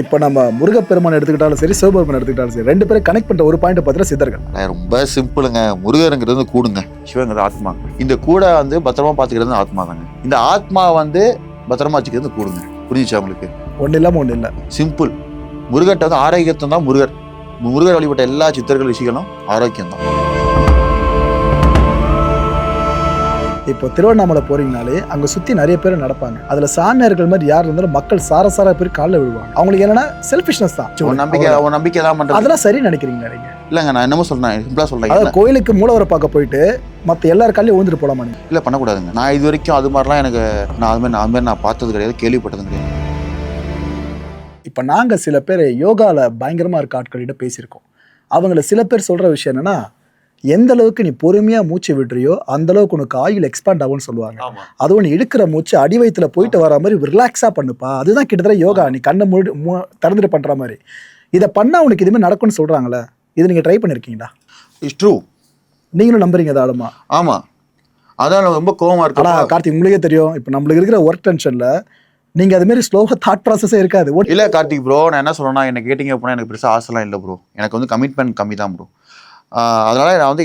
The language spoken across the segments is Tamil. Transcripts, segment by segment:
இப்போ நம்ம முருகப்பெருமான் எடுத்துக்கிட்டாலும் சரி, சிவபெருமான் எடுத்துக்கிட்டாலும் சரி, ரெண்டு பேரும் கனெக்ட் பண்ணுற ஒரு பாயிண்ட் பார்த்தீங்கன்னா சித்தர்கள். ரொம்ப சிம்பிளுங்க. முருகருங்கிறது கூடுங்க, சிவங்கிறது ஆத்மா. இந்த கூடை வந்து பத்திரமா பார்த்துக்கிறது ஆத்மா தாங்க. இந்த ஆத்மா வந்து பத்திரமா வச்சுக்கிறது கூடுங்க. புரிஞ்சிச்சா உங்களுக்கு? ஒன்றும் இல்லாமல் ஒன்றும் இல்லை, சிம்பிள். முருகர்கிட்ட வந்து ஆரோக்கியத்தை தான் முருகர். முருகர் வழிபட்ட எல்லா சித்தர்கள் விஷயங்களும் ஆரோக்கியம் தான். இப்போ திருவண்ணாமலை போறீங்கனாலே அங்கே சுற்றி நிறைய பேர் நடப்பாங்க. அதில் சாமியார்கள் மாதிரி யார் இருந்தாலும் மக்கள் சார பேர் காலில் விழுவாங்க. அவங்களுக்கு என்னன்னா செல்ஃபிஷ்னஸ் தான், நம்பிக்கை தான் பண்றது. அதெல்லாம் சரி நினைக்கிறீங்களா நீங்க? இல்லைங்க, நான் என்னமோ சொல்றேன், சிம்பிளா சொல்றேன். அதாவது கோயிலுக்கு மூலவரை பார்க்க போயிட்டு மற்ற எல்லார் காலையும் ஊந்துட்டு போலாமா? இல்லை, பண்ணக்கூடாதுங்க. நான் இது வரைக்கும் அது மாதிரிலாம் எனக்கு நான் பார்த்தது கிடையாது, கேள்விப்பட்டது கிடையாது. இப்போ நாங்கள் சில பேர் யோகாவில் பயங்கரமாக இருக்க ஆட்களிட்ட பேசியிருக்கோம். அவங்கள சில பேர் சொல்கிற விஷயம் என்னன்னா, எந்த அளவுக்கு நீ பொறுமையாக மூச்சு விடுறியோ அந்த அளவுக்கு உனக்கு ஆயுள் எக்ஸ்பேண்ட் ஆகும்னு சொல்லுவாங்க. அது ஒன்று எடுக்கிற மூச்சு அடி வயிற்றுல போயிட்டு வர மாதிரி ரிலாக்ஸாக பண்ணுப்பா, அதுதான் கிட்டத்தட்ட யோகா. நீ கண்ணை திறந்துட்டு பண்ணுற மாதிரி இதை பண்ணால் உனக்கு இதுமாதிரி நடக்கும்னு சொல்கிறாங்களே, இது நீங்கள் ட்ரை பண்ணியிருக்கீங்களா? It's true. நீங்களும் நம்புறீங்க தாளுமா? ஆமாம், அதான் ரொம்ப கோவமாக இருக்கு. ஆனால் கார்த்திக், உங்களுக்கே தெரியும், இப்போ நம்மளுக்கு இருக்கிற ஒர்க் டென்ஷனில் நீங்கள் அதுமாரி ஸ்லோவாக தாட் ப்ராசஸே இருக்காது. இல்லை கார்த்திக் ப்ரோ, நான் என்ன சொல்கிறேன்னா, என்ன கேட்டிங்க அப்படின்னா எனக்கு பெருசாக ஆசைலாம் இல்லை ப்ரோ. எனக்கு வந்து கமிட்மெண்ட் கம்மி தான் ப்ரோ. அதனால் நான் வந்து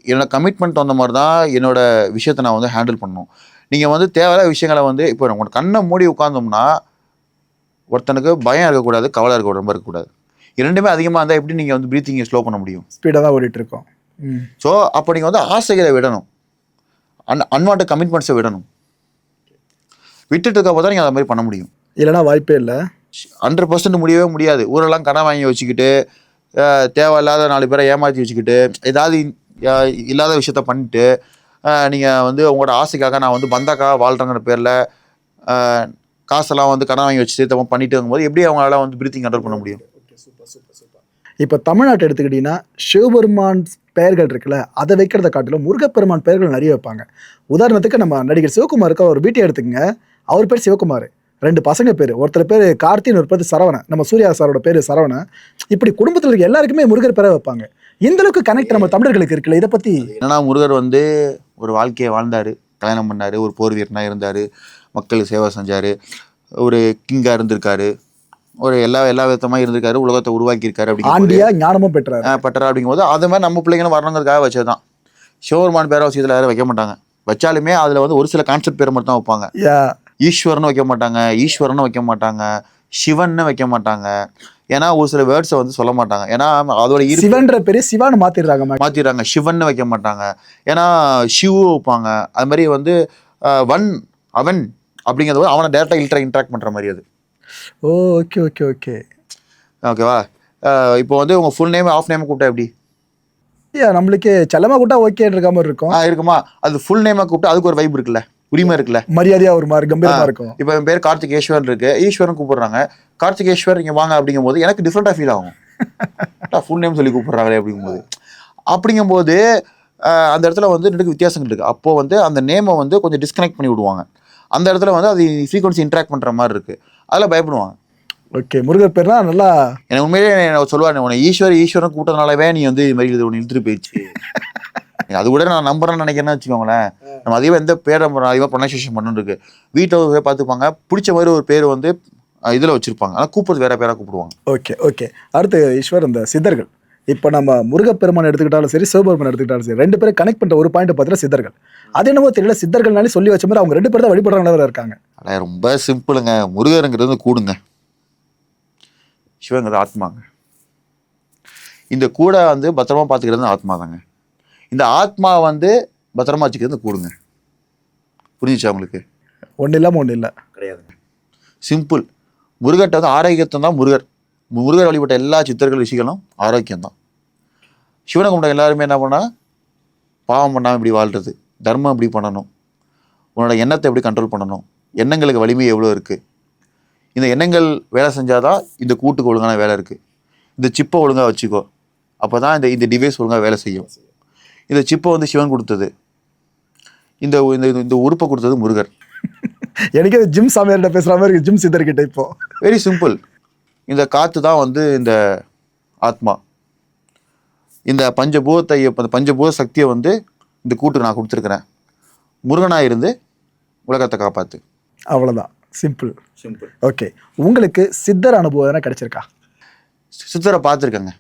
என்னோட கமிட்மெண்ட் வந்த மாதிரி தான் என்னோட விஷயத்தை நான் வந்து ஹேண்டில் பண்ணணும். நீங்கள் வந்து தேவையான விஷயங்களை வந்து இப்போ உங்களோட கண்ணை மூடி உட்காந்தோம்னா ஒருத்தனுக்கு பயம் இருக்கக்கூடாது, கவலை இருக்கக்கூடாது. இரண்டுமே அதிகமாக இருந்தால் எப்படி நீங்கள் வந்து ப்ரீத்திங்கை ஸ்லோ பண்ண முடியும்? ஸ்பீடாக தான் ஓடிட்டு இருக்கோம். ஸோ அப்போ நீங்கள் வந்து ஆசைகளை விடணும், அன்வான்ட் கமிட்மெண்ட்ஸை விடணும். விட்டுட்டு இருக்கப்போ தான் நீங்கள் அதை மாதிரி பண்ண முடியும். இல்லைனா வாய்ப்பே இல்லை. 100% முடியவே முடியாது. ஊரெல்லாம் கடன் வாங்கி வச்சுக்கிட்டு தேவையில்லாத 4 பேரை ஏமாற்றி வச்சுக்கிட்டு ஏதாவது இல்லாத விஷயத்த பண்ணிட்டு நீங்கள் வந்து உங்களோட ஆசைக்காக நான் வந்து பந்தாக்காக வாழ்கிறேங்கிற பேரில் காசெல்லாம் வந்து கடன் வாங்கி வச்சு சேர்த்தமாக பண்ணிட்டு இருக்கும்போது எப்படி அவங்களால வந்து பிரீத்திங் கண்ட்ரோல் பண்ண முடியும்? இப்போ தமிழ்நாட்டை எடுத்துக்கிட்டிங்கன்னா சிவபெருமான் பெயர்கள் இருக்குல்ல, அதை வைக்கிறத காட்டிலும் முருகப்பெருமான் பெயர்கள் நிறைய வைப்பாங்க. உதாரணத்துக்கு நம்ம நடிகர் சிவகுமாருக்கு ஒரு வீட்டை எடுத்துக்கங்க, அவர் பேர் சிவகுமார், 2 பசங்க பேர், ஒருத்தர் பேர் கார்த்தின்னு ஒரு பேர் சரவணன், நம்ம சூர்யா சாரோட பேர் சரவணன். இப்படி குடும்பத்தில் இருக்க எல்லாருக்குமே முருகர் பேரை வைப்பாங்க. இந்த அளவுக்கு கனெக்ட் நம்ம தமிழர்களுக்கு இருக்குல்ல, இதை பற்றி என்னன்னா, முருகர் வந்து ஒரு வாழ்க்கையை வாழ்ந்தார், கல்யாணம் பண்ணார், ஒரு போர் வீரனாக இருந்தார், மக்களுக்கு சேவை செஞ்சார், ஒரு கிங்காக இருந்திருக்காரு, ஒரு எல்லா விதமாக இருந்திருக்காரு, உலகத்தை உருவாக்கியிருக்காரு. ஆண்டியா ஞானமும் பெற்றார் அப்படிங்கும்போது அது மாதிரி நம்ம பிள்ளைங்களும் வரணுங்கிறதுக்காக வச்சது தான். சிவபெருமான் பேரை விஷயத்தில் யாரும் வைக்க மாட்டாங்க. வச்சாலுமே அதில் வந்து ஒரு சில கான்செப்ட் பேரை மட்டும் தான் வைப்பாங்க. ஈஸ்வரன்னு வைக்க மாட்டாங்க, ஈஸ்வரன்னு வைக்க மாட்டாங்க, சிவன்னு வைக்க மாட்டாங்க. ஏன்னா ஒரு சில வேர்ட்ஸை வந்து சொல்ல மாட்டாங்க. ஏன்னா அதோட சிவன்ற பேரு சிவான்னு மாத்திடுறாங்க. சிவன்னு வைக்க மாட்டாங்க. ஏன்னா சிவு வைப்பாங்க. அது மாதிரி வந்து அவன் அப்படிங்கிறது அவனை டேரக்டாக இன்ட்ராக்ட் பண்ணுற மாதிரி அது. ஓகேவா? இப்போ வந்து உங்கள் ஃபுல் நேம் ஆஃப் நேம் கூப்பிட்டா எப்படி? நம்மளுக்கு செல்லமா கூப்பிட்டா ஓகே இருக்க மாதிரி இருக்கும். இருக்குமா? அது ஃபுல் நேமாக கூப்பிட்டா அதுக்கு ஒரு வைப் இருக்குல்ல, உரிமை இருக்குல்ல, மரியாதையா ஒரு மாதிரி கம்பீரமா இருக்கும். இப்போ என் பேர் கார்த்திகேஸ்வர் இருக்கு, ஈஸ்வரன் கூப்பிடுறாங்க, கார்த்திகேஸ்வர் இங்கே வாங்க அப்படிங்கும்போது எனக்கு டிஃப்ரெண்டாக ஃபீல் ஆகும். ஃபுல் நேம் சொல்லி கூப்பிடுறாங்களே அப்படிங்கும்போது அந்த இடத்துல வந்து 2 வித்தியாசங்கள் இருக்குது. அப்போது வந்து அந்த நேமை வந்து கொஞ்சம் டிஸ்கனெக்ட் பண்ணி விடுவாங்க. அந்த இடத்துல வந்து அது ஃப்ரீக்வன்சி இன்ட்ராக்ட் பண்ணுற மாதிரி இருக்குது, அதில் பயப்படுவாங்க. ஓகே, முருகர் பேர்னா நல்லா எனக்கு உண்மையிலே சொல்லுவாங்க, உன்னை ஈஸ்வரன் கூட்டதுனாலவே நீ வந்து இது மாதிரி ஒன்று இழுத்துட்டு போயிடுச்சு. அது கூட நான் நம்புறேன்னு நினைக்கிறேன்னு வச்சுக்கோங்களேன். நம்ம அதிகமாக எந்த பேரை அதிகமாக ப்ரொனன்சியேஷன் பண்ணணும் இருக்கு. வீட்டில் பார்த்துப்பாங்க, பிடிச்ச மாதிரி ஒரு பேர் வந்து இதில் வச்சுருப்பாங்க, ஆனால் கூப்பிடுறது வேற பேராக கூப்பிடுவாங்க. ஓகே. அடுத்து ஈஸ்வர், இந்த சித்தர்கள். இப்போ நம்ம முருகப்பெருமான் எடுத்துக்கிட்டாலும் சரி, சிவபெருமான் எடுத்துக்கிட்டாலும் சரி, ரெண்டு பேரும் கனெக்ட் பண்ணுற ஒரு பாயிண்ட் பார்த்தீங்கன்னா சித்தர்கள். அது என்னவோ தெரியல, சித்தர்கள்னாலே சொல்லி வச்ச மாதிரி அவங்க 2 பேர் தான் வழிபடுறவங்களா இருக்காங்க. ஆனால் ரொம்ப சிம்பிளுங்க. முருகருங்கிறது கூடுங்க, சிவங்கிறது ஆத்மாங்க. இந்த கூடை வந்து பத்திரமா பார்த்துக்கிறது ஆத்மா தாங்க. இந்த ஆத்மா வந்து பத்திரமா வச்சுக்கிறது கூடுங்க. புரிஞ்சிச்சா உங்களுக்கு? ஒன்றும் இல்லாமல் ஒன்றும் இல்லை கிடையாதுங்க. சிம்பிள். முருகர்கிட்ட வந்து ஆரோக்கியத்தை தான் முருகர் வழிபட்ட எல்லா சித்தர்கள் விஷயங்களும் ஆரோக்கியம் தான். சிவனை கும்பிட்ட எல்லாருமே என்ன பண்ணால் பாவம் பண்ணாமல் இப்படி வாழ்கிறது, தர்மம் எப்படி பண்ணணும், உன்னோட எண்ணத்தை எப்படி கண்ட்ரோல் பண்ணணும், எண்ணங்களுக்கு வலிமை எவ்வளோ இருக்குது, இந்த எண்ணங்கள் வேலை செஞ்சாதான் இந்த கூட்டுக்கு ஒழுங்கான வேலை இருக்குது, இந்த சிப்பை ஒழுங்காக வச்சுக்கோ, அப்போ தான் இந்த டிவைஸ் ஒழுங்காக வேலை செய்யும். இந்த சிப்பை வந்து சிவன் கொடுத்தது, இந்த இந்த உறுப்பை கொடுத்தது முருகர். எனக்கு ஜிம் சாமியார்கிட்ட பேசுகிற மாதிரி ஜிம் சித்தர்கிட்ட. இப்போ வெரி சிம்பிள். இந்த காற்று தான் வந்து இந்த ஆத்மா. இந்த பஞ்சபூத சக்தியை வந்து இந்த கூட்டுக்கு நான் கொடுத்துருக்குறேன். முருகனாக இருந்து உலகத்தை காப்பாற்று. அவ்வளோதான். சிம்பிள். சிம்பிள். ஓகே, உங்களுக்கு சித்தர் அனுபவம் எதனா கிடைச்சிருக்கா? சித்தரை பார்த்துருக்கேங்க.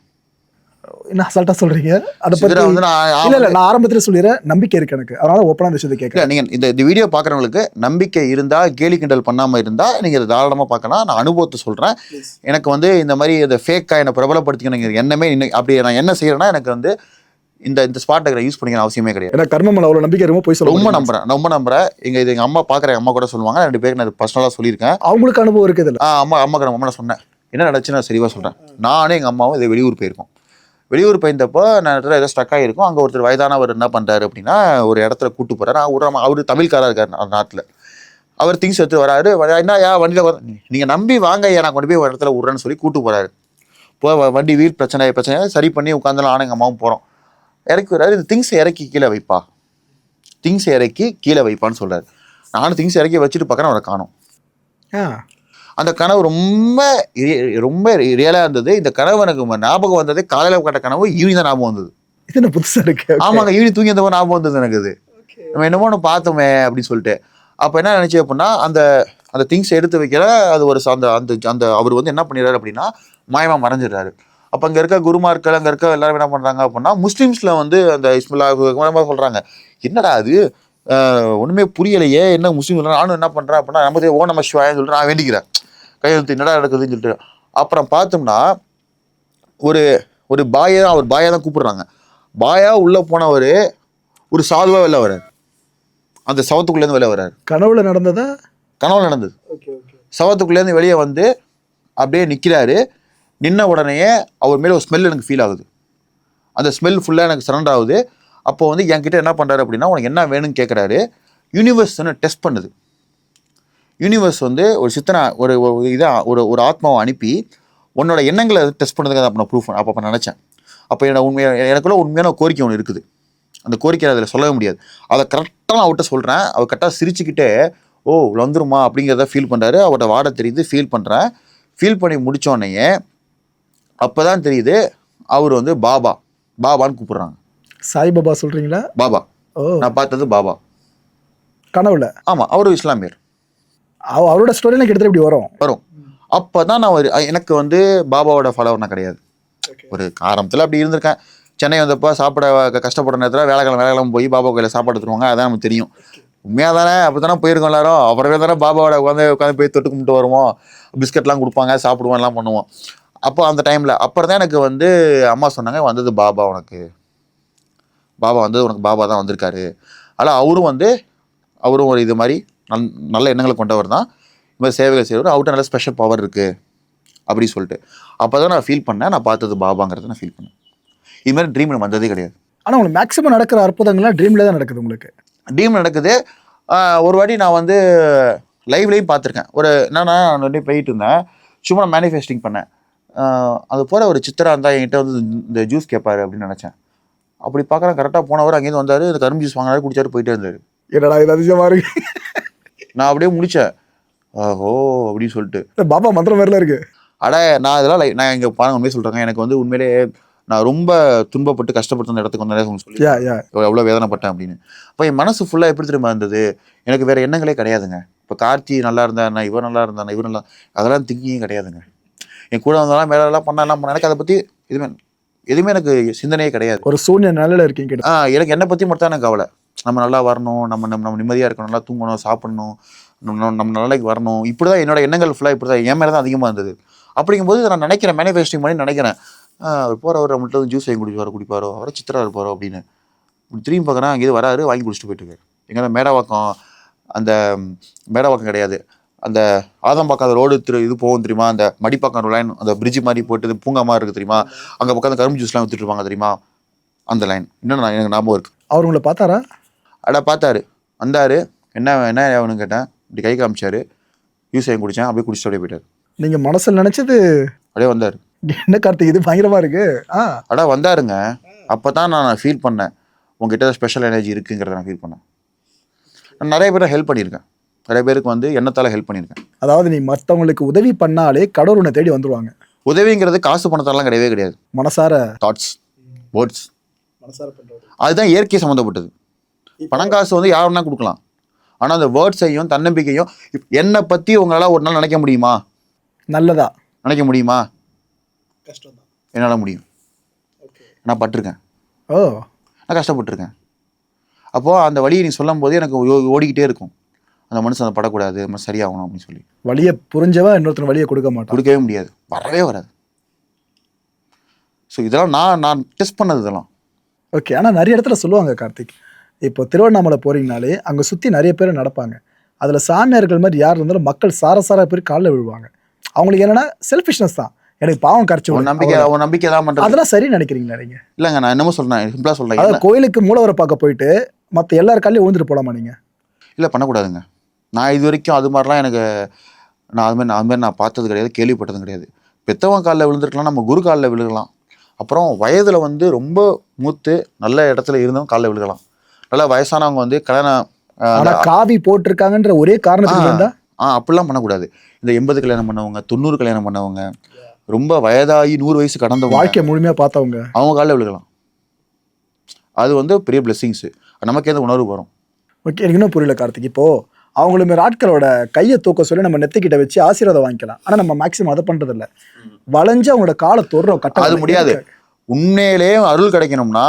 என்ன அசால்ட்டா சொல்றீங்க? அதை பத்தி சித்தரை வந்து இல்ல நான் ஆரம்பத்துல சொல்லிடுறேன், நம்பிக்கை இருக்கு எனக்கு, அதனால ஓப்பனா இந்த விஷயத்தை கேட்கல. நீங்க இந்த வீடியோ பார்க்குறவங்களுக்கு நம்பிக்கை இருந்தா, கேலி கிண்டல் பண்ணாம இருந்தா நீங்க இதை தாராளமா பார்க்கலாம். நான் அனுபவத்தை சொல்றேன். எனக்கு வந்து இந்த மாதிரி இந்த ஃபேக்கா என்னை பிரபலப்படுத்திக்கணுங்கிற எண்ணமே அப்படி நான் என்ன செய்யறேன்னா, எனக்கு வந்து இந்த ஸ்பாட்டை யூஸ் பண்ணிக்கிற அவசியமே கிடையாது. ஏன்னா கர்மம் அவ்வளவு நம்பிக்கை இருக்கும், போய் சொல்ல ரொம்ப நம்புறேன். இது எங்க அம்மா பார்க்குற அம்மா கூட சொல்லுவாங்க. 2 பேருக்கு நான் பர்சனலாக சொல்லியிருக்கேன். அவங்களுக்கு அனுபவம் இருக்குது இல்ல? அம்மா நான் சொன்னேன் என்ன நடந்துச்சு நான் சரிவா சொல்றேன். நானும் எங்க அம்மாவும் இதை வெளியூர் போயிருக்கோம். வெளியூர் போயிருந்தப்போ நான் ஏதோ ஸ்டக் ஆகிருக்கும். அங்கே ஒருத்தர் வயதானவர் என்ன பண்ணுறாரு அப்படின்னா, ஒரு இடத்துல கூட்டு போகிறாரு. அவர் தமிழ்காராக இருக்கார் அந்த நாட்டில். அவர் திங்ஸ் எடுத்து வராரு. என்ன வண்டியில் வர நீங்கள் நம்பி வாங்க, நான் கொண்டு போய் ஒரு இடத்துல விட்றேன்னு சொல்லி கூட்டு போகிறாரு. வண்டி வீல் பிரச்சனை சரி பண்ணி உட்காந்து நானும் எங்கள் அம்மாவும் போகிறோம். இறக்கி வர்றாரு. இந்த திங்ஸை இறக்கி கீழே வைப்பான்னு சொல்கிறாரு. நானும் திங்ஸ் இறக்கி வச்சுட்டு பார்க்குறேன், அவரை காணோம். அந்த கனவு ரொம்ப ரியலாக இருந்தது. இந்த கனவு எனக்கு ஞாபகம் வந்தது காலையில் கட்ட கனவு ஈவினிங் தான் ஞாபகம் வந்தது. இது புதுசா இருக்கு. ஆமாங்க, ஈவினிங் தூங்கி அந்த ஞாபகம் வந்தது எனக்கு. இது நம்ம என்னமோ ஒன்று பார்த்தோமே அப்படின்னு சொல்லிட்டு அப்போ என்ன நினச்சி அப்படின்னா, அந்த திங்ஸ் எடுத்து வைக்கிற அது ஒரு அந்த அவர் வந்து என்ன பண்ணிடுறாரு அப்படின்னா, மாயமாக மறைஞ்சிடுறாரு. அப்போ அங்கே இருக்க குருமார்கள், அங்கே இருக்க எல்லாரும் என்ன பண்ணுறாங்க அப்படின்னா, முஸ்லீம்ஸில் வந்து அந்த இஸ்மில்லா சொல்கிறாங்க, என்னடா அது ஒன்றுமே புரியலையே, என்ன முஸ்லீம். நானும் என்ன பண்ணுறேன் அப்படின்னா, நம்ம ஓ நம சிவாயன்னு சொல்லிட்டு நான் வேண்டிக்கிறேன், கையெழுத்து என்னடா நடக்குதுன்னு சொல்லிட்டு. அப்புறம் பார்த்தோம்னா ஒரு அவர் பாயா தான் கூப்பிடுறாங்க. பாயா உள்ளே போனவர் ஒரு சாதுவாக வெளில வர்றாரு. அந்த சவத்துக்குள்ளேருந்து வெளில வர்றாரு. கனவுல நடந்தது. சவத்துக்குள்ளேருந்து வெளியே வந்து அப்படியே நிற்கிறாரு. நின்ன உடனேயே அவர் மேலே ஒரு ஸ்மெல் எனக்கு ஃபீல் ஆகுது. அந்த ஸ்மெல் ஃபுல்லாக எனக்கு சரண்டர் ஆகுது. அப்போ வந்து என்கிட்ட என்ன பண்ணுறாரு அப்படின்னா, உனக்கு என்ன வேணும்னு கேட்குறாரு. யூனிவர்ஸ் வந்து டெஸ்ட் பண்ணுது. யூனிவர்ஸ் வந்து ஒரு சித்தனை ஒரு ஆத்மாவை அனுப்பி உன்னோட எண்ணங்களை டெஸ்ட் பண்ணதுக்கு அப்போ நான் ப்ரூஃப் அப்போ நினச்சேன். அப்போ எனக்குள்ள உண்மையான கோரிக்கை ஒன்று இருக்குது. அந்த கோரிக்கை அதில் சொல்லவே முடியாது. அதை கரெக்டாக நான் அவர்கிட்ட சொல்கிறேன். அவர் கரெக்டாக சிரிச்சுக்கிட்டே வந்துருமா அப்படிங்கிறத ஃபீல் பண்ணுறாரு. அவர்கிட்ட வாட தெரியுது, ஃபீல் பண்ணுறேன். ஃபீல் பண்ணி முடித்தோடனேயே அப்போ தான் தெரியுது அவர் வந்து பாபான்னு கூப்பிட்றாங்க. சாய்பாபா சொல்கிறீங்களா? பாபா. நான் பார்த்தது பாபா கனவுல. ஆமாம், அவரு இஸ்லாமியர். அவரோட ஸ்டோரிலாம் கிட்டத்தட்ட இப்படி வரும். அப்போ தான் நான் எனக்கு வந்து பாபாவோட ஃபாலோவர் நான் கிடையாது. ஒரு ஆரம்பத்தில் அப்படி இருந்திருக்கேன். சென்னை வந்தப்போ சாப்பிட கஷ்டப்படுற நேரத்தில் வேலைக்கிழமை போய் பாபா கோயிலில் சாப்பாடு எடுத்துருவாங்க. அதான் நமக்கு தெரியும். உண்மையாக தானே அப்படி தானே போயிருக்கோம் எல்லாரும். அப்புறமே தானே பாபாவோட உட்காந்து போய் தொட்டு கும்பிட்டு வருவோம். பிஸ்கட்லாம் கொடுப்பாங்க, சாப்பிடுவோம், எல்லாம் பண்ணுவோம். அப்போ அந்த டைமில் அப்புறம் தான் எனக்கு வந்து அம்மா சொன்னாங்க, வந்தது பாபா வந்தது உனக்கு பாபா தான் வந்திருக்காரு. ஆனால் அவரும் ஒரு இது மாதிரி நல்ல எண்ணங்களை கொண்டவர் தான். இது மாதிரி சேவைகள் செய்வார். அவர்கிட்ட நல்ல ஸ்பெஷல் பவர் இருக்குது அப்படி சொல்லிட்டு அப்போ தான் நான் ஃபீல் பண்ணேன். நான் பார்த்தது பாபாங்கிறத நான் ஃபீல் பண்ணேன். இது மாதிரி ட்ரீம் வந்ததே கிடையாது. ஆனால் உங்களுக்கு மேக்ஸிமம் நடக்கிற அற்புதங்கள்லாம் ட்ரீமில் தான் நடக்குது. உங்களுக்கு ட்ரீம் நடக்குது. ஒரு வாட்டி நான் வந்து லைவ்லேயும் பார்த்துருக்கேன். என்னன்னா நான் வந்து போயிட்டு இருந்தேன், சும்மா நான் மேனிஃபெஸ்டிங் பண்ணேன். அது போல் ஒரு சித்தராக இருந்தால் என்கிட்ட வந்து இந்த ஜூஸ் கேட்பாரு அப்படின்னு நினச்சேன். அப்படி பார்க்குறேன், கரெக்டாக போனவர் அங்கேருந்து வந்தார். இந்த கரும்பு ஜூஸ் வாங்கினாரு, குடிச்சாரு, போயிட்டே இருந்தார். என்னடா இது அதிசயமா இருக்கு. நான் அப்படியே முடித்தேன். ஓ அப்படின்னு சொல்லிட்டு பாபா மந்திரம் மாதிரிலாம் இருக்கு. நான் இதெல்லாம் நான் இங்கே பாருங்க உண்மையை சொல்கிறேங்க. எனக்கு வந்து உண்மையிலே நான் ரொம்ப துன்பப்பட்டு கஷ்டப்பட்டு அந்த இடத்துக்கு வந்தாலே சொல்லி எவ்வளோ வேதனைப்பட்டேன் அப்படின்னு. அப்போ என் மனசு ஃபுல்லாக எப்படி திரும்ப இருந்தது, எனக்கு வேறு எண்ணங்களே கிடையாதுங்க. இப்போ கார்த்தி நல்லா இருந்தா, இவர் நல்லா இருந்தா, இவர் நல்லா, அதெல்லாம் திங்கியும் கிடையாதுங்க. என் கூட வந்தாலும் மேலெல்லாம் பண்ணலாம் எனக்கு அதை பற்றி எதுவுமே எனக்கு சிந்தனையே கிடையாது. ஒரு சூழ்நிலை நல்ல இருக்கீங்க. எனக்கு என்னை பற்றி மட்டும் தான் எனக்கு கவலை. நம்ம நல்லா வரணும், நம்ம நிம்மதியாக இருக்கணும், நல்லா தூங்கணும், சாப்பிடணும், நம்ம நாளைக்கு வரணும். இப்படி தான் என்னோட எண்ணங்கள் ஃபுல்லாக இப்படி தான் என் மேலே தான் அதிகமாக இருந்தது. அப்படிங்கும்போது நான் நினைக்கிறேன், மேனிஃபெஸ்டிங் பண்ணி நினைக்கிறேன், போகிறவர் நம்மள்ட்ட வந்து ஜூஸ் வாங்கி குடிப்பாரோ, அவரை சித்திரா இருப்பாரோ அப்படின்னு. இப்படி திரும்பி பார்க்குறேன், அங்கேயே வராரு, வாங்கி குடிச்சிட்டு போயிட்டு. எங்கே அந்த மேடவாக்கம் கிடையாது, அந்த ஆதம்பாக்கம் அந்த ரோடு இது போகும் தெரியுமா, அந்த மடிப்பாக்கம் லைன், அந்த பிரிட்ஜ் மாதிரி போட்டு பூங்கா மாதிரி இருக்குது தெரியுமா, அங்கே பக்கம் அந்த கரும்பு ஜூஸ்லாம் வித்துட்டு இருப்பாங்க தெரியுமா, அந்த லைன் இன்னும் எனக்கு ஞாபகம் இருக்குது. அவர் உங்களை பார்த்தாரா? பார்த்தாரு, வந்தார். என்ன அவனு கேட்டேன், இப்படி கை காமிச்சாரு, ஜூஸ் வாங்கி குடித்தேன், அப்படியே குடிச்சிட்டு அப்படியே போயிட்டார். நீங்கள் மனசில் நினச்சது அப்படியே வந்தார். என்ன கார்த்திக் இது பயங்கரமாக இருக்கு. வந்தாருங்க. அப்போ தான் நான் ஃபீல் பண்ணேன், உங்ககிட்ட ஸ்பெஷல் எனர்ஜி இருக்குங்கிறத நான் ஃபீல் பண்ணேன். நான் நிறைய பேரை ஹெல்ப் பண்ணியிருக்கேன், நிறைய பேருக்கு வந்து எண்ணத்தால் ஹெல்ப் பண்ணியிருக்கேன். அதாவது நீ மற்றவங்களுக்கு உதவி பண்ணாலே கடவுள் உன்னை தேடி வந்துருவாங்க. உதவிங்கிறது காசு பணத்தாலாம் கிடையவே கிடையாது. மனசார தாட்ஸ், வேர்ட்ஸ், அதுதான் இயற்கை சம்மந்தப்பட்டது. பணம் காசு வந்து யாருன்னா கொடுக்கலாம். ஆனால் அந்த வேர்ட்ஸையும் தன்னம்பிக்கையும் என்னை பற்றி உங்களால் ஒரு நாள் நினைக்க முடியுமா? நல்லதா நினைக்க முடியுமா? கஷ்டம் தான். என்னால் முடியும். நான் பட்டிருக்கேன், ஓ நான் கஷ்டப்பட்டிருக்கேன். அப்போது அந்த வழியை நீ சொல்லும் போதே எனக்கு ஓடிக்கிட்டே இருக்கும், அந்த மனுஷன் அதை படக்கூடாது, நம்ம சரியாகணும் அப்படின்னு சொல்லி. வழியை புரிஞ்சவன் இன்னொருத்தர் வழியை கொடுக்க மாட்டான், கொடுக்கவே முடியாது, வரவே வராது. ஸோ இதெல்லாம் நான் டெஸ்ட் பண்ணது இதெல்லாம். ஓகே. ஆனால் நிறைய இடத்துல சொல்லுவாங்க கார்த்திக், இப்போ திருவண்ணாமலை போறீங்கனாலே அங்கே சுற்றி நிறைய பேர் நடப்பாங்க. அதில் சாமியார்கள் மாதிரி யார் இருந்தாலும் மக்கள் சார பேர் காலில் விழுவாங்க. அவங்களுக்கு என்னன்னா செல்ஃபிஷ்னஸ் தான், எனக்கு பாவம் கரைச்சி ஒரு நம்பிக்கை தான் பண்ணுறது. அதெல்லாம் சரி நினைக்கிறீங்களா நீங்கள்? இல்லைங்க, நான் என்னமோ சொல்கிறேன், சிம்பிளாக சொல்கிறேன். அதாவது கோயிலுக்கு மூலவரை பார்க்க போயிட்டு மற்ற எல்லார் காலையும் விழுந்துட்டு போலாமா நீங்கள்? இல்லை, பண்ணக்கூடாதுங்க. நான் இது வரைக்கும் அது மாதிரிலாம் எனக்கு நான் பார்த்தது கிடையாது, கேள்விப்பட்டதும் கிடையாது. பெத்தவன் காலில் விழுந்துருக்கலாம், நம்ம குரு காலில் விழுகலாம். அப்புறம் வயதில் வந்து ரொம்ப மூத்து நல்ல இடத்துல இருந்தவங்க காலில் விழுகலாம். நல்லா வயசானவங்க வந்து கல்யாணம் காவி போட்டிருக்காங்கன்ற ஒரே காரணத்துக்கு இருந்தா அப்படிலாம் பண்ணக்கூடாது. இந்த 80 கல்யாணம் பண்ணவங்க, 90 கல்யாணம் பண்ணவங்க, ரொம்ப வயதாகி 100 வயசு கடந்தவங்க, வாழ்க்கையை முழுமையாக பார்த்தவங்க, அவங்க காலில் விழுகலாம். அது வந்து பெரிய பிளெஸிங்ஸு, நமக்கே அந்த உணர்வு வரும். ஓகே. எனக்கு இன்னும் புரியல கார்த்திக், இப்போ அவங்கள மாரி ஆட்களோட கையை தூக்க சொல்லி நம்ம நெத்திக்கிட்ட வச்சு ஆசீர்வாதம் வாங்கிக்கலாம். ஆனால் நம்ம மேக்ஸிமம் அதை பண்ணுறது இல்லை, வளைஞ்சு அவங்களோட காலை தொடுறோம். கட்ட அது முடியாது. உண்மையிலே அருள் கிடைக்கணும்னா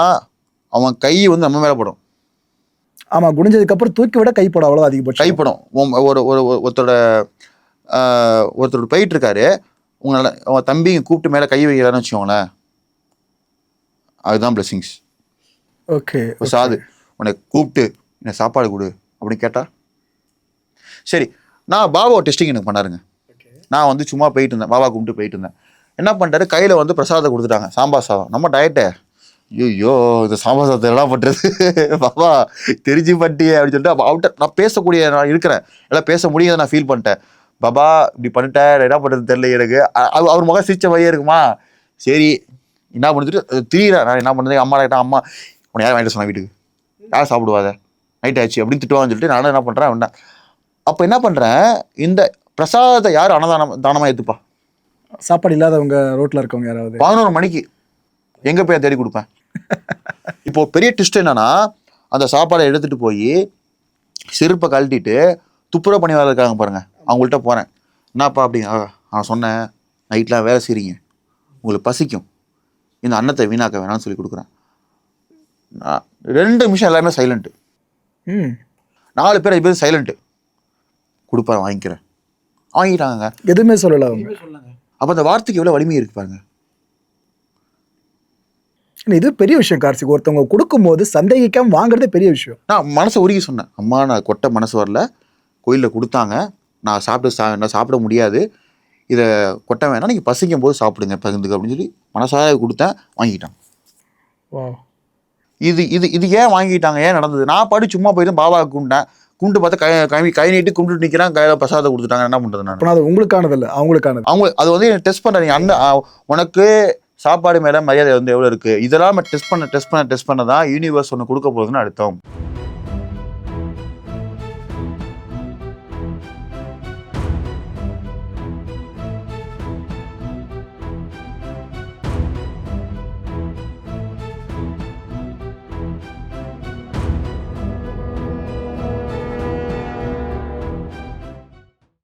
அவன் கை வந்து நம்ம மேலே படும். ஆமாம், குடிஞ்சதுக்கு அப்புறம் தூக்கி விட கைப்படும், அவ்வளோ அதிகபட்சம் கைப்படும். ஒருத்தரோட போயிட்டு இருக்காரு, உங்களால் அவன் தம்பிங்க கூப்பிட்டு மேலே கை வைக்கிறான்னு வச்சுக்கோங்களேன், அதுதான் பிளெஸிங்ஸ். ஓகே. சாது உன்னை கூப்பிட்டு என்ன சாப்பாடு கொடு அப்படின்னு கேட்டா சரி. நான் பாபாவை டெஸ்டிங் எனக்கு பண்ணாருங்க. நான் வந்து சும்மா போயிட்டு இருந்தேன், பாபா கும்பிட்டு போயிட்டு இருந்தேன். என்ன பண்ணிட்டாரு, கையில் வந்து பிரசாதத்தை கொடுத்துட்டாங்க, சாம்பார் சாதம். நம்ம டயட்டை ஐயோ இந்த சாம்பார் சாதத்தை எல்லாம் பண்ணுறது பாபா தெரிஞ்சு பட்டி அப்படின்னு சொல்லிட்டு அவட்ட நான் பேசக்கூடிய நான் இருக்கிறேன், எல்லாம் பேச முடியாத நான் ஃபீல் பண்ணிட்டேன். பாபா இப்படி பண்ணிட்டேன், என்ன பண்ணுறது தெரியல எனக்கு. அவர் முகம் சிரிச்ச வழியே இருக்குமா, சரி என்ன பண்ணிட்டு திரியிறேன். நான் என்ன பண்ணுறது, அம்மா கிட்ட அம்மா உன்னை யாரும் வாங்கிட்டு சொன்னேன் வீட்டுக்கு, யாரும் சாப்பிடுவாத நைட் ஆச்சு அப்படின்னு திட்டுவான்னு சொல்லிட்டு நானும் என்ன பண்ணுறேன் வந்தேன். அப்போ என்ன பண்ணுறேன், இந்த பிரசாதத்தை யார் தானமாக ஏற்றுப்பா? சாப்பாடு இல்லாதவங்க, ரோட்டில் இருக்கவங்க யாராவது 11 மணிக்கு எங்கே போய் தேடி கொடுப்பேன். இப்போ பெரிய ட்விஸ்ட் என்னன்னா, அந்த சாப்பாடை எடுத்துகிட்டு போய் செருப்பை கழட்டிட்டு துப்புரவு பணியாளர் இருக்காங்க பாருங்க, அவங்கள்ட்ட போகிறேன். என்னப்பா அப்படி நான் சொன்னேன், நைட்லாம் வேலை செய்கிறீங்க, உங்களுக்கு பசிக்கும், இந்த அன்னத்தை வீணாக்க வேணாம்னு சொல்லி கொடுக்குறேன். 2 நிமிஷம் எல்லாமே சைலண்ட்டு, 4 பேர் 5 பேர் சைலண்ட்டு. கொடுப்பேன், வாங்கிக்கிறேன், வாங்கிட்டாங்க, எதுவுமே சொல்லலை அவங்க. அப்போ அந்த வார்த்தைக்கு எவ்வளோ வலிமை இருக்கு பாருங்க. இது பெரிய விஷயம் கார்த்திக், ஒருத்தவங்க கொடுக்கும்போது சந்தேகிக்காம வாங்குறதே பெரிய விஷயம். நான் மனசை உருகி சொன்னேன், அம்மா நான் கொட்ட மனசு வரல, கோயிலில் கொடுத்தாங்க, நான் சாப்பிட முடியாது, இதை கொட்ட வேணாம், நீங்கள் பசிக்கும் போது சாப்பிடுங்க பகிர்ந்துக்கு அப்படின்னு சொல்லி மனசாக கொடுத்தேன், வாங்கிட்டான். இது இது இது ஏன் வாங்கிட்டாங்க, ஏன் நடந்தது? நான் பாடி சும்மா போயிட்டு பாபாவுக்கு கும்பிட்டு பார்த்தா கை நீட்டு கும்பிட்டு நிற்கிறேன், கையில் பிரசாதத்தை கொடுத்துட்டாங்க, என்ன பண்ணுறது? நான் அது உங்களுக்கானது இல்லை, அவங்களுக்கானது. அவங்க அது வந்து டெஸ்ட் பண்ணுறீங்க, உனக்கு சாப்பாடு மேலே மரியாதை வந்து எவ்வளோ இருக்குது, இதெல்லாம் டெஸ்ட் பண்ண தான் யூனிவர்ஸ் ஒன்று கொடுக்க போகுதுன்னு அர்த்தம்.